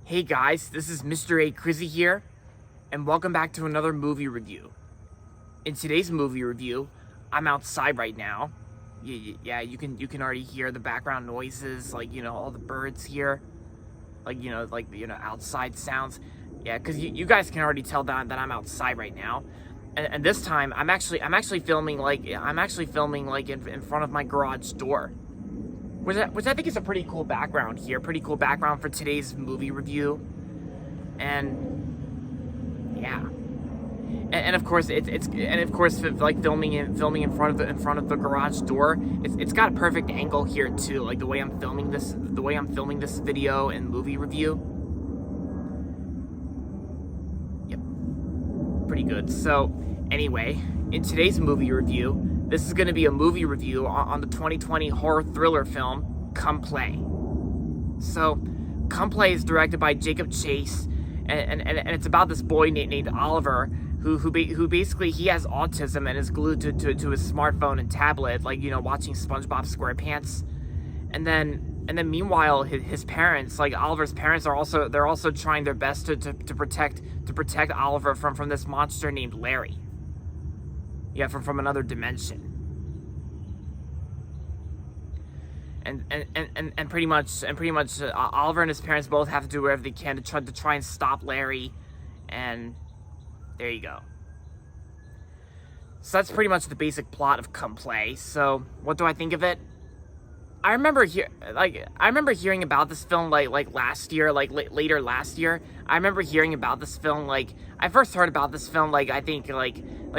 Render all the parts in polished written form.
Hey guys, this is Mr. A. Crizzy here, and welcome back to another movie review. In today's movie review, I'm outside right now. Yeah, you can already hear the background noises, like, all the birds here. Outside sounds. Yeah, because you guys can already tell that I'm outside right now. And this time, I'm actually filming, in front of my garage door. Which I think is a pretty cool background here. Pretty cool background for today's movie review. And yeah. And of course like filming in front of the garage door. It's got a perfect angle here too. Like the way I'm filming this video and movie review. Yep. Pretty good. So anyway, in today's movie review, this is going to be a movie review on the 2020 horror thriller film, Come Play. So, Come Play is directed by Jacob Chase, and it's about this boy named Oliver, who basically, he has autism and is glued to his smartphone and tablet, watching SpongeBob SquarePants. And then meanwhile, his parents, like Oliver's parents, are also trying their best to protect Oliver from this monster named Larry. Yeah, from another dimension. And pretty much Oliver and his parents both have to do whatever they can to try and stop Larry, and there you go. So that's pretty much the basic plot of Come Play. So what do I think of it? I remember hearing about this film like last year, later last year. I remember hearing about this film, I first heard about this film I think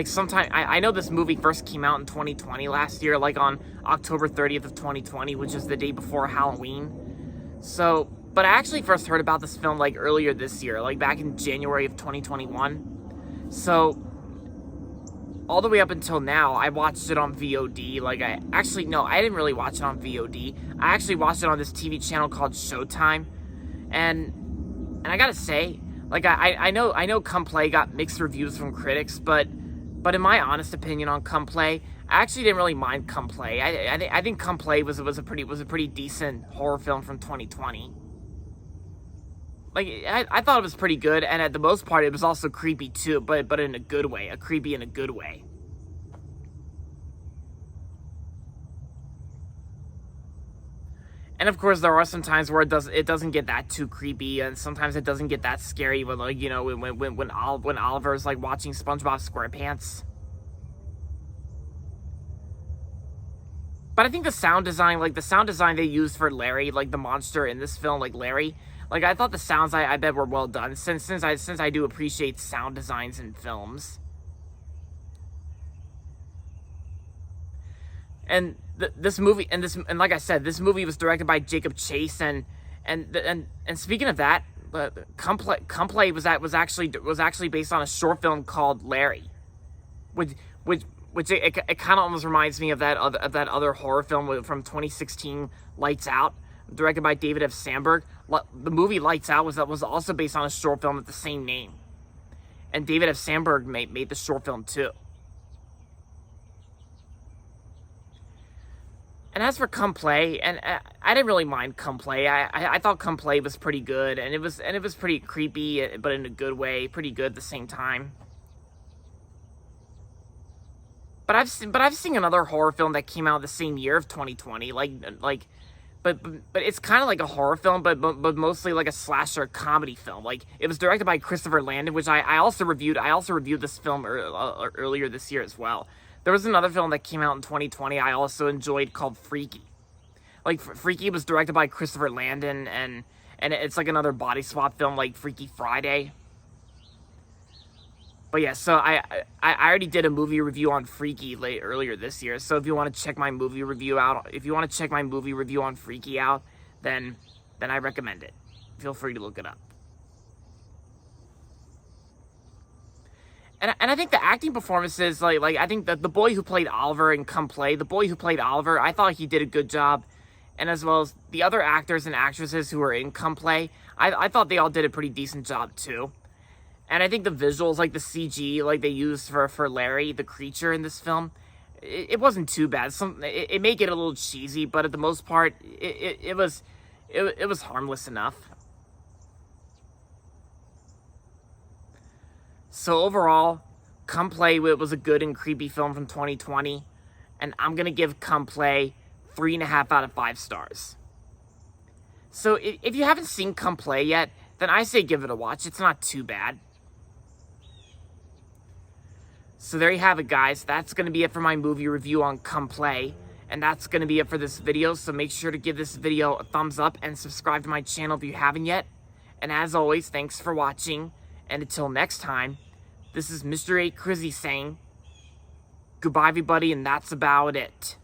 sometime. I know this movie first came out in 2020 last year, on October 30th of 2020, which is the day before Halloween. So, but I actually first heard about this film earlier this year, back in January of 2021. So all the way up until now, I watched it on VOD. I didn't really watch it on VOD. I actually watched it on this TV channel called Showtime. And I gotta say, I know Come Play got mixed reviews from critics, but in my honest opinion on Come Play, I actually didn't really mind Come Play. I think Come Play was a pretty decent horror film from 2020. I thought it was pretty good, and at the most part, it was also creepy too, but in a good way, creepy in a good way. And of course, there are some times where it doesn't get that too creepy, and sometimes it doesn't get that scary. But when Oliver's watching SpongeBob SquarePants. But I think the sound design they used for Larry, the monster in this film, Larry. I thought the sounds I bet were well done, since I do appreciate sound designs in films. And this movie, and like I said, this movie was directed by Jacob Chase, and speaking of that, Come Play was actually based on a short film called Larry, which it kind of almost reminds me of that other horror film from 2016, Lights Out, directed by David F. Sandberg. The movie Lights Out was also based on a short film with the same name, and David F. Sandberg made the short film too. And as for Come Play, and I didn't really mind Come Play. I thought Come Play was pretty good, and it was pretty creepy, but in a good way, pretty good at the same time. But I've seen another horror film that came out the same year of 2020, but it's kind of like a horror film, but mostly like a slasher comedy film. It was directed by Christopher Landon, which I also reviewed. I also reviewed this film earlier this year as well. There was another film that came out in 2020 I also enjoyed called Freaky. Freaky was directed by Christopher Landon, and it's another body swap film like Freaky Friday. But yeah, so I already did a movie review on Freaky earlier this year. So if you want to check my movie review out, on Freaky out, then I recommend it. Feel free to look it up. And I think the acting performances, I think that the boy who played Oliver in Come Play, I thought he did a good job. And as well as the other actors and actresses who were in Come Play, I thought they all did a pretty decent job too. And I think the visuals, the CG, they used for Larry, the creature in this film, it wasn't too bad. It may get a little cheesy, but at the most part, it was harmless enough. So overall, Come Play was a good and creepy film from 2020, and I'm gonna give Come Play 3.5 out of 5 stars. So if you haven't seen Come Play yet, then I say give it a watch. It's not too bad. So there you have it, guys. That's going to be it for my movie review on Come Play. And that's going to be it for this video. So make sure to give this video a thumbs up and subscribe to my channel if you haven't yet. And as always, thanks for watching. And until next time, this is Mr. 8 Crizzy saying goodbye, everybody, and that's about it.